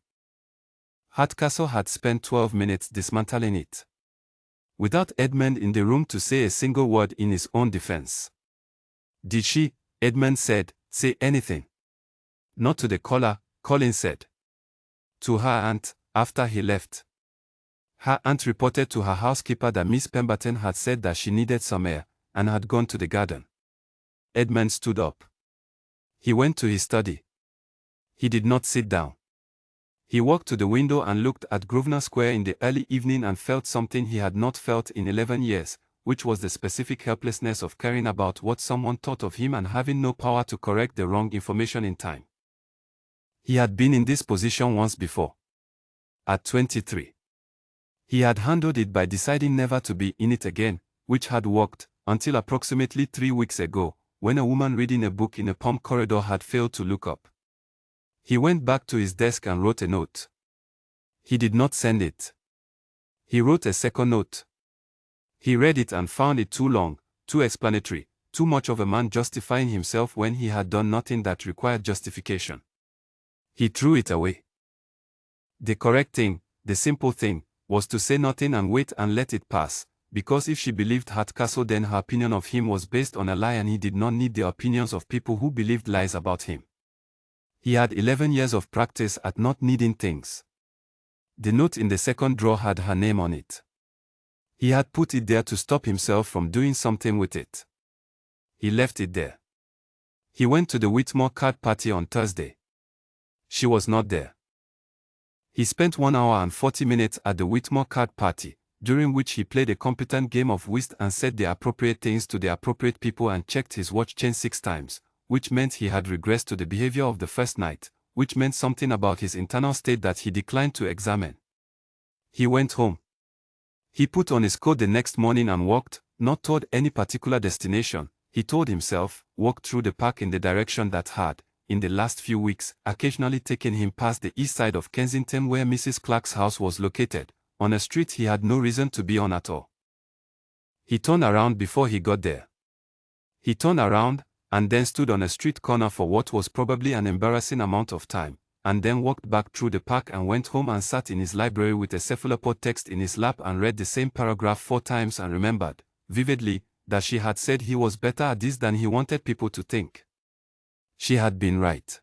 Speaker 1: Hardcastle had spent 12 minutes dismantling it, without Edmund in the room to say a single word in his own defense. Did she, Edmund said, say anything? Not to the caller, Colin said. To her aunt, after he left. Her aunt reported to her housekeeper that Miss Pemberton had said that she needed some air, and had gone to the garden. Edmund stood up. He went to his study. He did not sit down. He walked to the window and looked at Grosvenor Square in the early evening and felt something he had not felt in 11 years, which was the specific helplessness of caring about what someone thought of him and having no power to correct the wrong information in time. He had been in this position once before. At 23. He had handled it by deciding never to be in it again, which had worked, until approximately 3 weeks ago, when a woman reading a book in a palm corridor had failed to look up. He went back to his desk and wrote a note. He did not send it. He wrote a second note. He read it and found it too long, too explanatory, too much of a man justifying himself when he had done nothing that required justification. He threw it away. The correct thing, the simple thing, was to say nothing and wait and let it pass, because if she believed Hardcastle, then her opinion of him was based on a lie and he did not need the opinions of people who believed lies about him. He had 11 years of practice at not needing things. The note in the second drawer had her name on it. He had put it there to stop himself from doing something with it. He left it there. He went to the Whitmore card party on Thursday. She was not there. He spent 1 hour and 40 minutes at the Whitmore card party, during which he played a competent game of whist and said the appropriate things to the appropriate people and checked his watch chain 6 times, which meant he had regressed to the behavior of the first night, which meant something about his internal state that he declined to examine. He went home. He put on his coat the next morning and walked, not toward any particular destination, he told himself, walked through the park in the direction that had, in the last few weeks, occasionally taken him past the east side of Kensington where Mrs. Clark's house was located, on a street he had no reason to be on at all. He turned around before he got there. He turned around, and then stood on a street corner for what was probably an embarrassing amount of time, and then walked back through the park and went home and sat in his library with a cephalopod text in his lap and read the same paragraph 4 times and remembered, vividly, that she had said he was better at this than he wanted people to think. She had been right.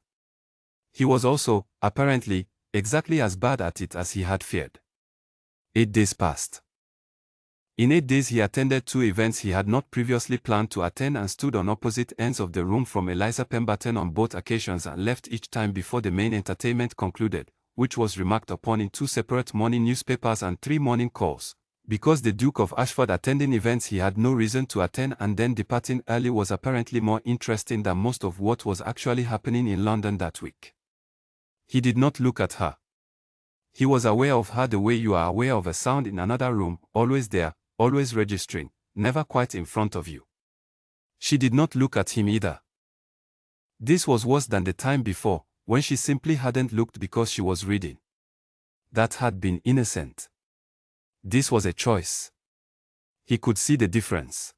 Speaker 1: He was also, apparently, exactly as bad at it as he had feared. 8 days passed. In 8 days he attended 2 events he had not previously planned to attend and stood on opposite ends of the room from Eliza Pemberton on both occasions and left each time before the main entertainment concluded, which was remarked upon in 2 separate morning newspapers and 3 morning calls. Because the Duke of Ashford attending events he had no reason to attend and then departing early was apparently more interesting than most of what was actually happening in London that week. He did not look at her. He was aware of her the way you are aware of a sound in another room, always there, always registering, never quite in front of you. She did not look at him either. This was worse than the time before, when she simply hadn't looked because she was reading. That had been innocent. This was a choice. He could see the difference.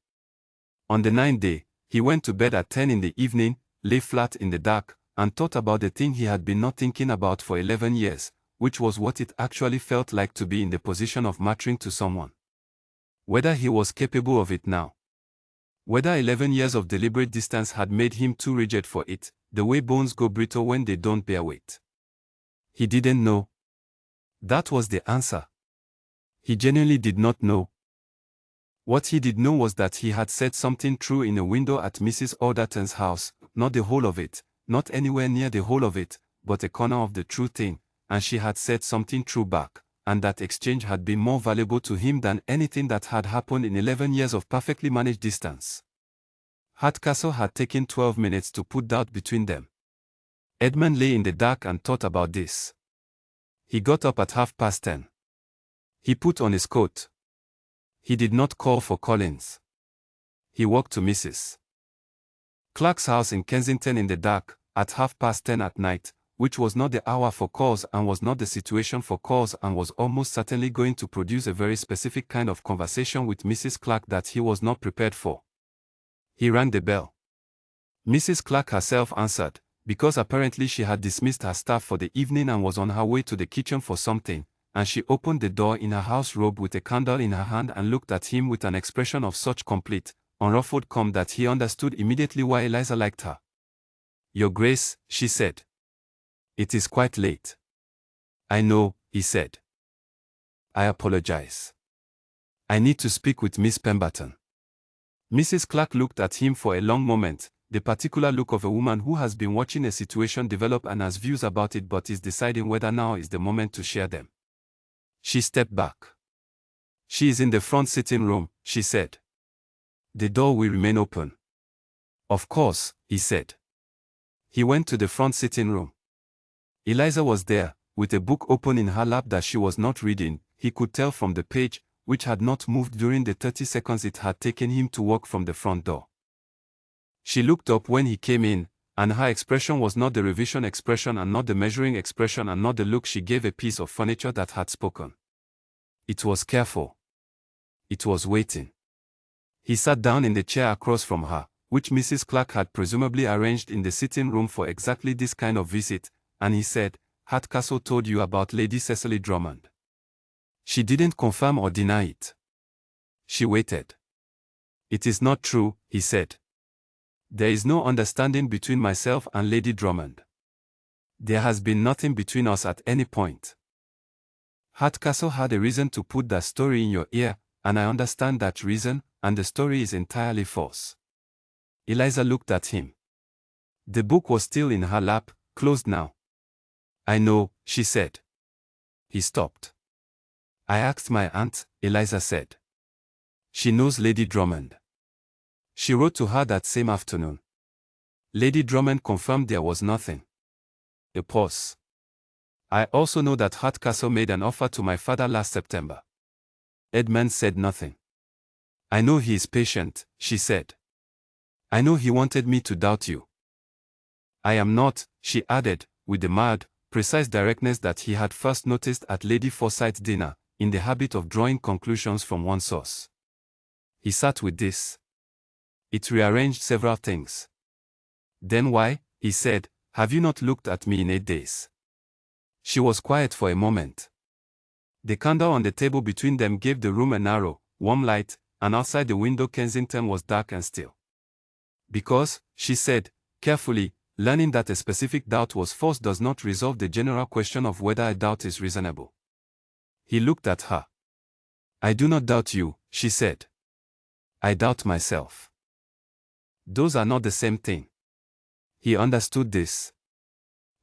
Speaker 1: On the 9th day, he went to bed at 10 in the evening, lay flat in the dark, and thought about the thing he had been not thinking about for 11 years, which was what it actually felt like to be in the position of mattering to someone. Whether he was capable of it now. Whether 11 years of deliberate distance had made him too rigid for it, the way bones go brittle when they don't bear weight. He didn't know. That was the answer. He genuinely did not know. What he did know was that he had said something true in a window at Mrs. Alderton's house, not the whole of it, not anywhere near the whole of it, but a corner of the true thing, and she had said something true back, and that exchange had been more valuable to him than anything that had happened in 11 years of perfectly managed distance. Hardcastle had taken 12 minutes to put doubt between them. Edmund lay in the dark and thought about this. He got up at 10:30. He put on his coat. He did not call for Collins. He walked to Mrs. Clark's house in Kensington in the dark, at 10:30 at night, which was not the hour for calls and was not the situation for calls and was almost certainly going to produce a very specific kind of conversation with Mrs. Clark that he was not prepared for. He rang the bell. Mrs. Clark herself answered, because apparently she had dismissed her staff for the evening and was on her way to the kitchen for something, and she opened the door in her house robe with a candle in her hand and looked at him with an expression of such complete, unruffled calm that he understood immediately why Eliza liked her. "Your Grace," she said. "It is quite late." "I know," he said. "I apologize. I need to speak with Miss Pemberton." Mrs. Clark looked at him for a long moment, the particular look of a woman who has been watching a situation develop and has views about it but is deciding whether now is the moment to share them. She stepped back. "She is in the front sitting room," she said. "The door will remain open." "Of course," he said. He went to the front sitting room. Eliza was there, with a book open in her lap that she was not reading, he could tell from the page, which had not moved during the 30 seconds it had taken him to walk from the front door. She looked up when he came in, and her expression was not the revision expression and not the measuring expression and not the look she gave a piece of furniture that had spoken. It was careful. It was waiting. He sat down in the chair across from her, which Mrs. Clark had presumably arranged in the sitting room for exactly this kind of visit, and he said, "Hardcastle told you about Lady Cecily Drummond." She didn't confirm or deny it. She waited. "It is not true," he said. "There is no understanding between myself and Lady Drummond. There has been nothing between us at any point." Hardcastle had a reason to put that story in your ear, and I understand that reason, and the story is entirely false. Eliza looked at him. The book was still in her lap, closed now. "I know," she said. He stopped. "I asked my aunt," Eliza said. "She knows Lady Drummond. She wrote to her that same afternoon. Lady Drummond confirmed there was nothing." A pause. "I also know that Hardcastle made an offer to my father last September." Edmund said nothing. "I know he is patient," she said. "I know he wanted me to doubt you." "I am not," she added, with the mild, precise directness that he had first noticed at Lady Forsyth's dinner, in the habit of drawing conclusions from one source. He sat with this. It rearranged several things. "Then why," he said, "have you not looked at me in 8 days?" She was quiet for a moment. The candle on the table between them gave the room a narrow, warm light, and outside the window Kensington was dark and still. "Because," she said, carefully, learning that a specific doubt was false does not resolve the general question of whether a doubt is reasonable. He looked at her. "I do not doubt you," she said. "I doubt myself." Those are not the same thing. He understood this.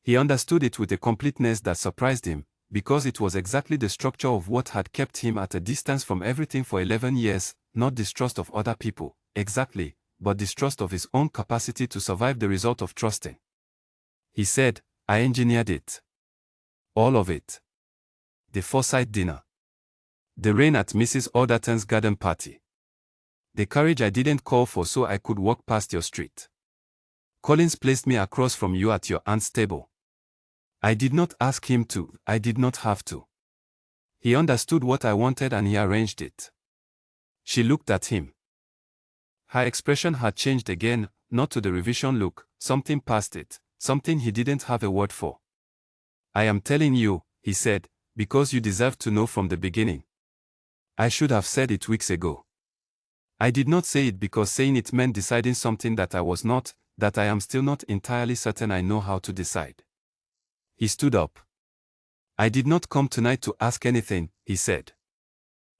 Speaker 1: He understood it with a completeness that surprised him, because it was exactly the structure of what had kept him at a distance from everything for 11 years, not distrust of other people, exactly, but distrust of his own capacity to survive the result of trusting. He said, "I engineered it. All of it. The Forsyth dinner. The rain at Mrs. Alderton's garden party. The carriage I didn't call for so I could walk past your street. Collins placed me across from you at your aunt's table. I did not ask him to, I did not have to. He understood what I wanted and he arranged it." She looked at him. Her expression had changed again, not to the revision look, something past it, something he didn't have a word for. "I am telling you," he said, "because you deserve to know from the beginning. I should have said it weeks ago. I did not say it because saying it meant deciding something that I was not, that I am still not entirely certain I know how to decide." He stood up. "I did not come tonight to ask anything," he said.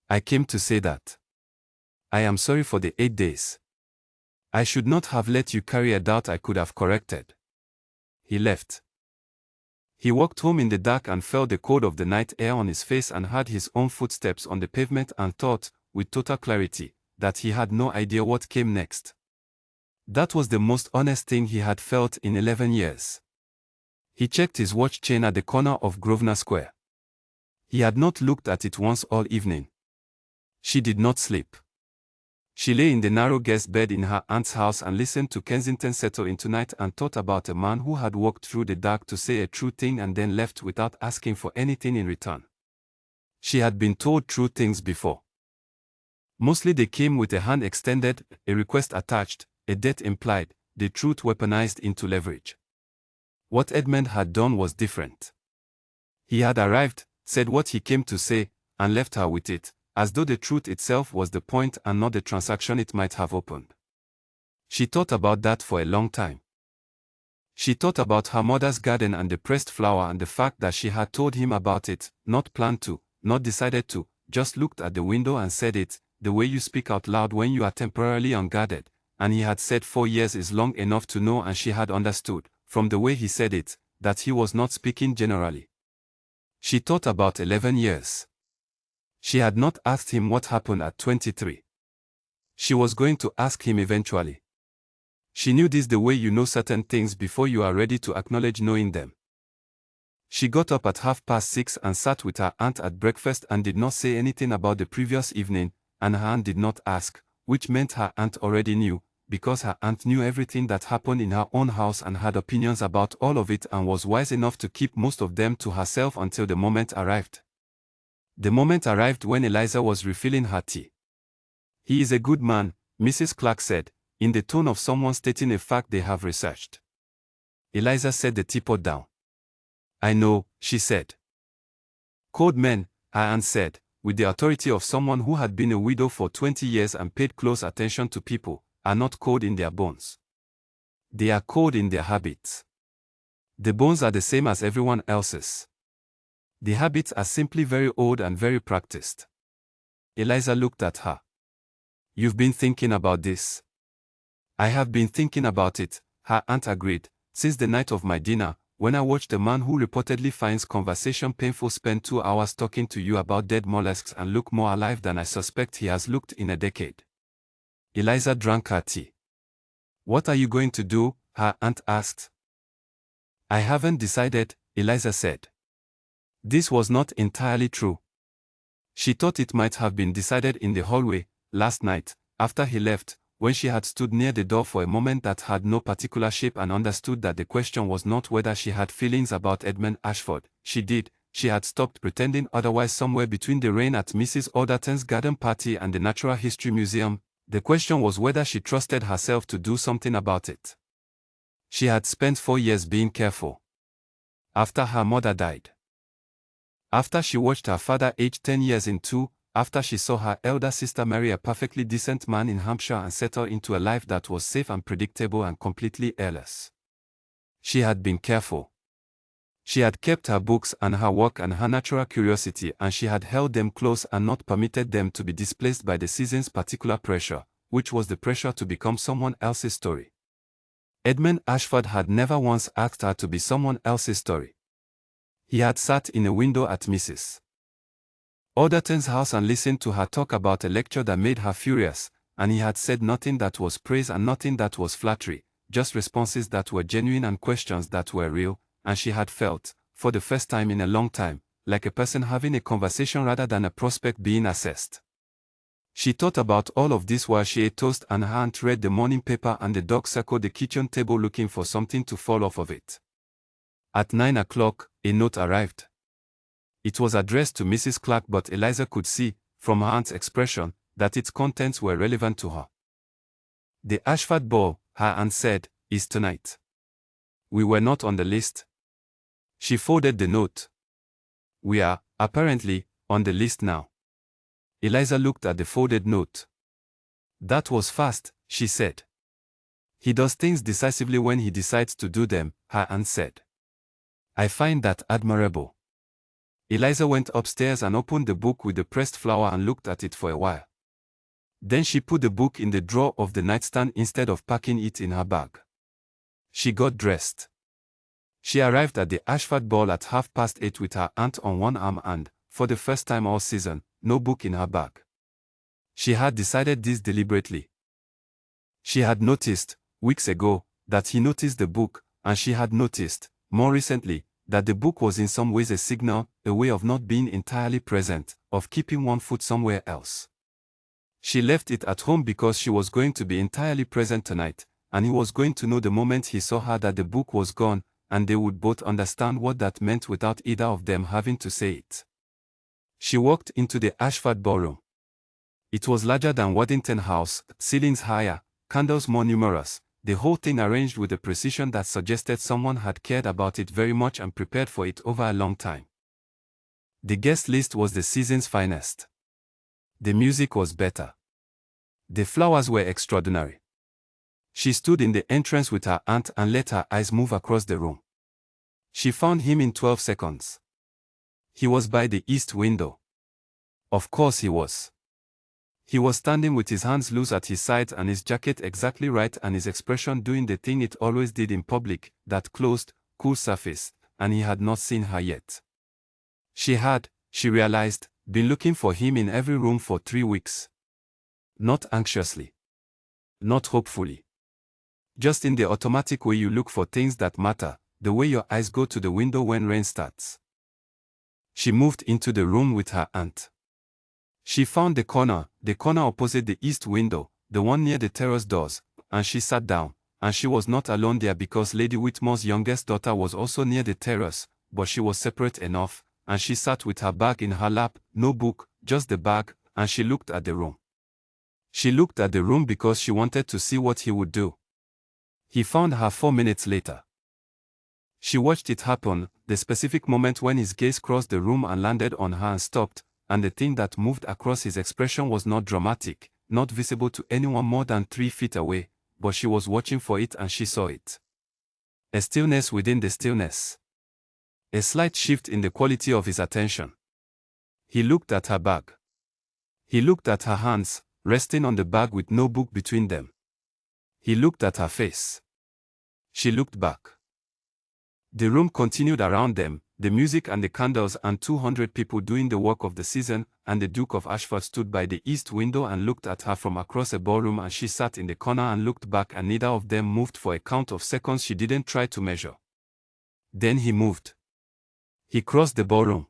Speaker 1: "I came to say that. I am sorry for the 8 days. I should not have let you carry a doubt I could have corrected." He left. He walked home in the dark and felt the cold of the night air on his face and heard his own footsteps on the pavement and thought, with total clarity, that he had no idea what came next. That was the most honest thing he had felt in 11 years. He checked his watch chain at the corner of Grosvenor Square. He had not looked at it once all evening. She did not sleep. She lay in the narrow guest bed in her aunt's house and listened to Kensington settle into night and thought about a man who had walked through the dark to say a true thing and then left without asking for anything in return. She had been told true things before. Mostly they came with a hand extended, a request attached, a debt implied, the truth weaponized into leverage. What Edmund had done was different. He had arrived, said what he came to say, and left her with it, as though the truth itself was the point and not the transaction it might have opened. She thought about that for a long time. She thought about her mother's garden and the pressed flower and the fact that she had told him about it, not planned to, not decided to, just looked at the window and said it, the way you speak out loud when you are temporarily unguarded, and he had said 4 years is long enough to know, and she had understood, from the way he said it, that he was not speaking generally. She thought about 11 years. She had not asked him what happened at 23. She was going to ask him eventually. She knew this the way you know certain things before you are ready to acknowledge knowing them. She got up at 6:30 and sat with her aunt at breakfast and did not say anything about the previous evening, and her aunt did not ask, which meant her aunt already knew, because her aunt knew everything that happened in her own house and had opinions about all of it and was wise enough to keep most of them to herself until the moment arrived. The moment arrived when Eliza was refilling her tea. "He is a good man," Mrs. Clark said, in the tone of someone stating a fact they have researched. Eliza set the teapot down. "I know," she said. "Cold men," her aunt said, with the authority of someone who had been a widow for 20 years and paid close attention to people, are not cold in their bones. They are cold in their habits. The bones are the same as everyone else's. The habits are simply very old and very practiced." Eliza looked at her. "You've been thinking about this?" "I have been thinking about it," her aunt agreed, "since the night of my dinner, when I watched a man who reportedly finds conversation painful spend 2 hours talking to you about dead mollusks and look more alive than I suspect he has looked in a decade." Eliza drank her tea. "What are you going to do?" her aunt asked. "I haven't decided," Eliza said. This was not entirely true. She thought it might have been decided in the hallway, last night, after he left, when she had stood near the door for a moment that had no particular shape and understood that the question was not whether she had feelings about Edmund Ashford. She did. She had stopped pretending otherwise somewhere between the rain at Mrs. Alderton's garden party and the Natural History Museum. The question was whether she trusted herself to do something about it. She had spent 4 years being careful. After her mother died. After she watched her father age 10 years into, after she saw her elder sister marry a perfectly decent man in Hampshire and settle into a life that was safe and predictable and completely airless. She had been careful. She had kept her books and her work and her natural curiosity, and she had held them close and not permitted them to be displaced by the season's particular pressure, which was the pressure to become someone else's story. Edmund Ashford had never once asked her to be someone else's story. He had sat in a window at Mrs. Alderton's house and listened to her talk about a lecture that made her furious, and he had said nothing that was praise and nothing that was flattery, just responses that were genuine and questions that were real, and she had felt, for the first time in a long time, like a person having a conversation rather than a prospect being assessed. She thought about all of this while she ate toast and her aunt read the morning paper and the dog circled the kitchen table looking for something to fall off of it. At 9 o'clock, a note arrived. It was addressed to Mrs. Clark, but Eliza could see, from her aunt's expression, that its contents were relevant to her. "The Ashford ball," her aunt said, "is tonight. We were not on the list." She folded the note. "We are, apparently, on the list now." Eliza looked at the folded note. "That was fast," she said. "He does things decisively when he decides to do them," her aunt said. "I find that admirable." Eliza went upstairs and opened the book with the pressed flower and looked at it for a while. Then she put the book in the drawer of the nightstand instead of packing it in her bag. She got dressed. She arrived at the Ashford ball at 8:30 with her aunt on one arm and, for the first time all season, no book in her bag. She had decided this deliberately. She had noticed, weeks ago, that he noticed the book, and she had noticed, more recently, that the book was in some ways a signal, a way of not being entirely present, of keeping one foot somewhere else. She left it at home because she was going to be entirely present tonight, and he was going to know the moment he saw her that the book was gone, and they would both understand what that meant without either of them having to say it. She walked into the Ashford Ballroom. It was larger than Waddington House, ceilings higher, candles more numerous, the whole thing arranged with a precision that suggested someone had cared about it very much and prepared for it over a long time. The guest list was the season's finest. The music was better. The flowers were extraordinary. She stood in the entrance with her aunt and let her eyes move across the room. She found him in 12 seconds. He was by the east window. Of course he was. He was standing with his hands loose at his sides and his jacket exactly right and his expression doing the thing it always did in public, that closed, cool surface, and he had not seen her yet. She had, she realized, been looking for him in every room for 3 weeks. Not anxiously. Not hopefully. Just in the automatic way you look for things that matter, the way your eyes go to the window when rain starts. She moved into the room with her aunt. She found the corner opposite the east window, the one near the terrace doors, and she sat down, and she was not alone there because Lady Whitmore's youngest daughter was also near the terrace, but she was separate enough, and she sat with her bag in her lap, no book, just the bag, and she looked at the room. She looked at the room because she wanted to see what he would do. He found her 4 minutes later. She watched it happen, the specific moment when his gaze crossed the room and landed on her and stopped, and the thing that moved across his expression was not dramatic, not visible to anyone more than 3 feet away, but she was watching for it and she saw it. A stillness within the stillness. A slight shift in the quality of his attention. He looked at her bag. He looked at her hands, resting on the bag with no book between them. He looked at her face. She looked back. The room continued around them, the music and the candles and 200 people doing the work of the season, and the Duke of Ashford stood by the east window and looked at her from across a ballroom and she sat in the corner and looked back and neither of them moved for a count of seconds she didn't try to measure. Then he moved. He crossed the ballroom.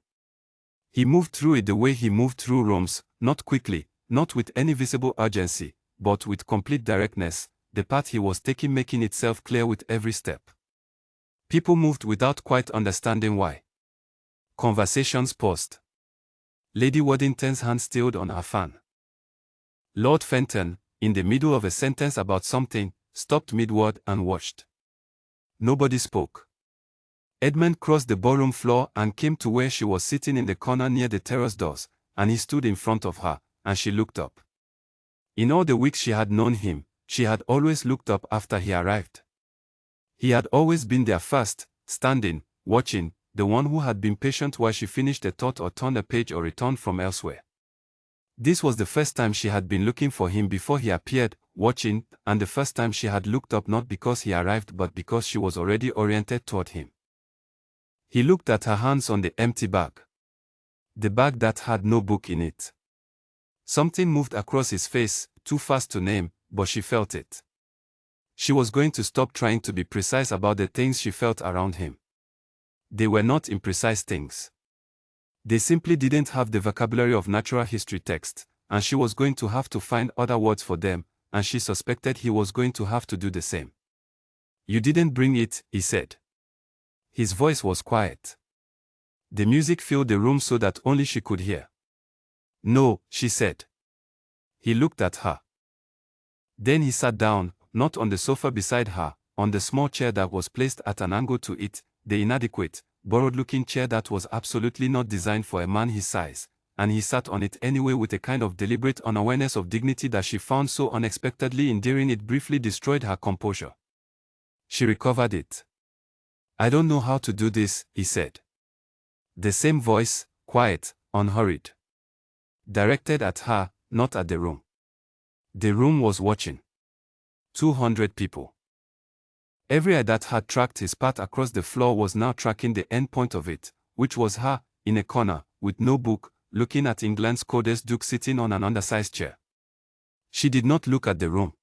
Speaker 1: He moved through it the way he moved through rooms, not quickly, not with any visible urgency, but with complete directness, the path he was taking making itself clear with every step. People moved without quite understanding why. Conversations paused. Lady Waddington's hand stilled on her fan. Lord Fenton, in the middle of a sentence about something, stopped mid-word and watched. Nobody spoke. Edmund crossed the ballroom floor and came to where she was sitting in the corner near the terrace doors, and he stood in front of her, and she looked up. In all the weeks she had known him, she had always looked up after he arrived. He had always been there first, standing, watching, the one who had been patient while she finished a thought or turned a page or returned from elsewhere. This was the first time she had been looking for him before he appeared, watching, and the first time she had looked up not because he arrived but because she was already oriented toward him. He looked at her hands on the empty bag. The bag that had no book in it. Something moved across his face, too fast to name, but she felt it. She was going to stop trying to be precise about the things she felt around him. They were not imprecise things. They simply didn't have the vocabulary of natural history text, and she was going to have to find other words for them, and she suspected he was going to have to do the same. "You didn't bring it," he said. His voice was quiet. The music filled the room so that only she could hear. "No," she said. He looked at her. Then he sat down, not on the sofa beside her, on the small chair that was placed at an angle to it, the inadequate, borrowed-looking chair that was absolutely not designed for a man his size, and he sat on it anyway with a kind of deliberate unawareness of dignity that she found so unexpectedly endearing it briefly destroyed her composure. She recovered it. "I don't know how to do this," he said. The same voice, quiet, unhurried. Directed at her, not at the room. The room was watching. 200 people. Every eye that had tracked his path across the floor was now tracking the end point of it, which was her, in a corner, with no book, looking at England's Coldest Duke sitting on an undersized chair. She did not look at the room.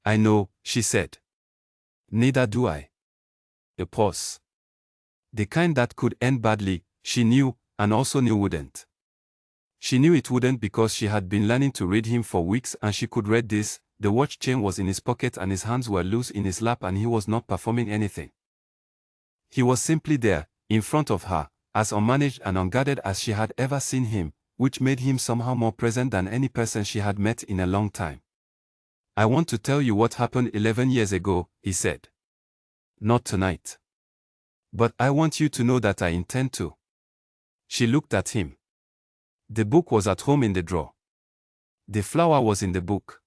Speaker 1: "I know," she said. "Neither do I." A pause. The kind that could end badly, she knew, and also knew wouldn't. She knew it wouldn't because she had been learning to read him for weeks and she could read this. The watch chain was in his pocket and his hands were loose in his lap and he was not performing anything. He was simply there, in front of her, as unmanaged and unguarded as she had ever seen him, which made him somehow more present than any person she had met in a long time. "I want to tell you what happened 11 years ago," he said. "Not tonight. But I want you to know that I intend to." She looked at him. The book was at home in the drawer. The flower was in the book.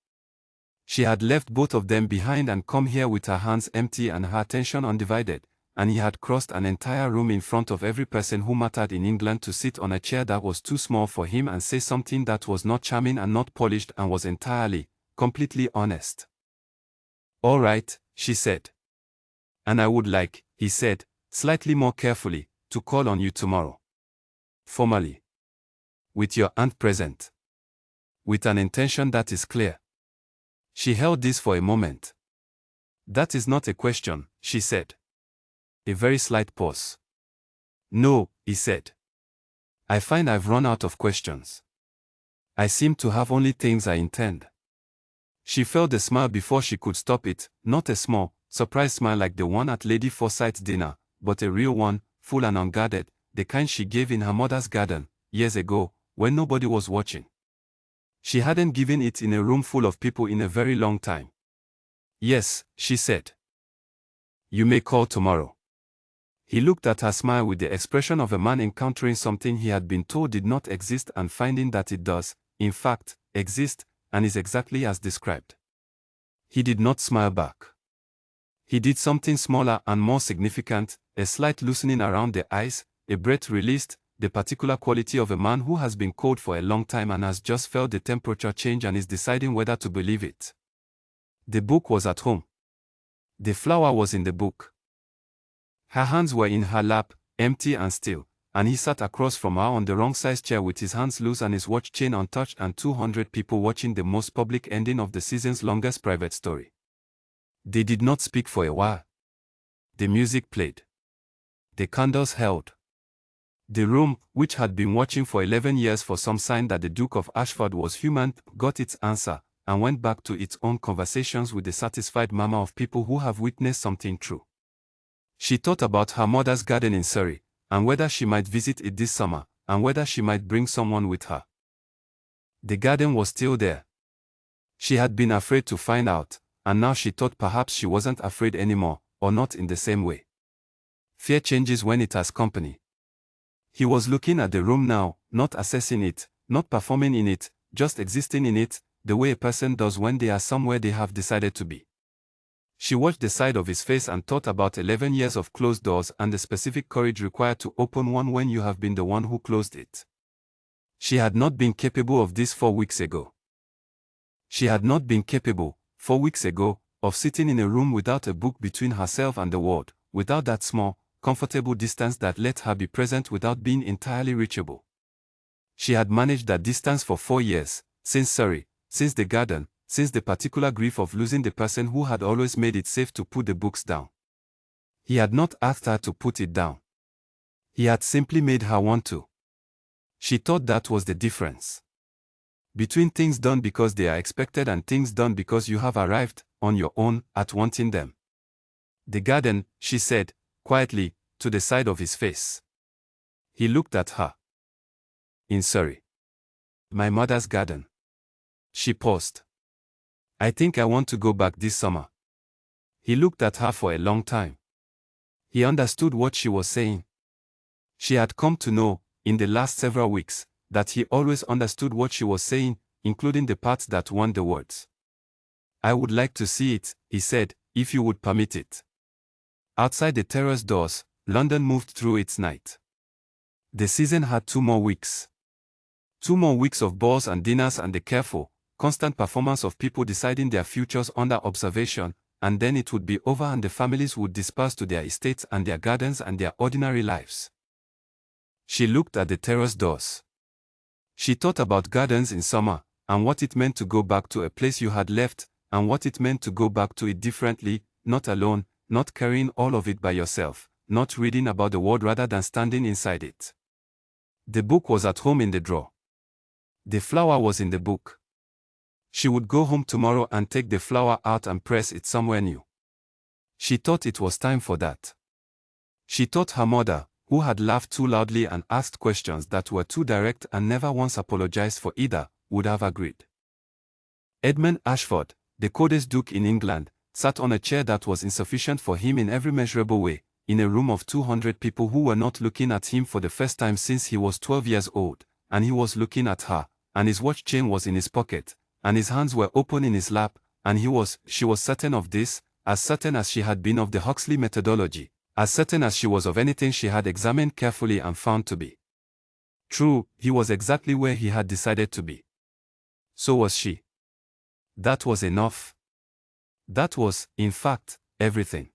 Speaker 1: She had left both of them behind and come here with her hands empty and her attention undivided, and he had crossed an entire room in front of every person who mattered in England to sit on a chair that was too small for him and say something that was not charming and not polished and was entirely, completely honest. "All right," she said. "And I would like," he said, slightly more carefully, "to call on you tomorrow. Formally. With your aunt present. With an intention that is clear." She held this for a moment. "That is not a question," she said. A very slight pause. "No," he said. "I find I've run out of questions. I seem to have only things I intend." She felt a smile before she could stop it, not a small, surprised smile like the one at Lady Forsyth's dinner, but a real one, full and unguarded, the kind she gave in her mother's garden, years ago, when nobody was watching. She hadn't given it in a room full of people in a very long time. "Yes," she said. "You may call tomorrow." He looked at her smile with the expression of a man encountering something he had been told did not exist and finding that it does, in fact, exist, and is exactly as described. He did not smile back. He did something smaller and more significant, a slight loosening around the eyes, a breath released, the particular quality of a man who has been cold for a long time and has just felt the temperature change and is deciding whether to believe it. The book was at home. The flower was in the book. Her hands were in her lap, empty and still, and he sat across from her on the wrong-sized chair with his hands loose and his watch chain untouched and 200 people watching the most public ending of the season's longest private story. They did not speak for a while. The music played. The candles held. The room, which had been watching for 11 years for some sign that the Duke of Ashford was human, got its answer, and went back to its own conversations with the satisfied murmur of people who have witnessed something true. She thought about her mother's garden in Surrey, and whether she might visit it this summer, and whether she might bring someone with her. The garden was still there. She had been afraid to find out, and now she thought perhaps she wasn't afraid anymore, or not in the same way. Fear changes when it has company. He was looking at the room now, not assessing it, not performing in it, just existing in it, the way a person does when they are somewhere they have decided to be. She watched the side of his face and thought about 11 years of closed doors and the specific courage required to open one when you have been the one who closed it. She had not been capable of this 4 weeks ago. She had not been capable, 4 weeks ago, of sitting in a room without a book between herself and the world, without that small, comfortable distance that let her be present without being entirely reachable. She had managed that distance for 4 years, since Surrey, since the garden, since the particular grief of losing the person who had always made it safe to put the books down. He had not asked her to put it down. He had simply made her want to. She thought that was the difference between things done because they are expected and things done because you have arrived, on your own, at wanting them. "The garden," she said, quietly, to the side of his face. He looked at her. "In Surrey. My mother's garden." She paused. "I think I want to go back this summer." He looked at her for a long time. He understood what she was saying. She had come to know, in the last several weeks, that he always understood what she was saying, including the parts that weren't the words. "I would like to see it," he said, "if you would permit it." Outside the terrace doors, London moved through its night. The season had 2 more weeks. 2 more weeks of balls and dinners and the careful, constant performance of people deciding their futures under observation, and then it would be over and the families would disperse to their estates and their gardens and their ordinary lives. She looked at the terrace doors. She thought about gardens in summer, and what it meant to go back to a place you had left, and what it meant to go back to it differently, not alone, not carrying all of it by yourself, not reading about the world rather than standing inside it. The book was at home in the drawer. The flower was in the book. She would go home tomorrow and take the flower out and press it somewhere new. She thought it was time for that. She thought her mother, who had laughed too loudly and asked questions that were too direct and never once apologized for either, would have agreed. Edmund Ashford, the coldest duke in England, sat on a chair that was insufficient for him in every measurable way, in a room of 200 people who were not looking at him for the first time since he was 12 years old, and he was looking at her, and his watch chain was in his pocket, and his hands were open in his lap, and she was certain of this, as certain as she had been of the Huxley methodology, as certain as she was of anything she had examined carefully and found to be true. He was exactly where he had decided to be. So was she. That was enough. That was, in fact, everything.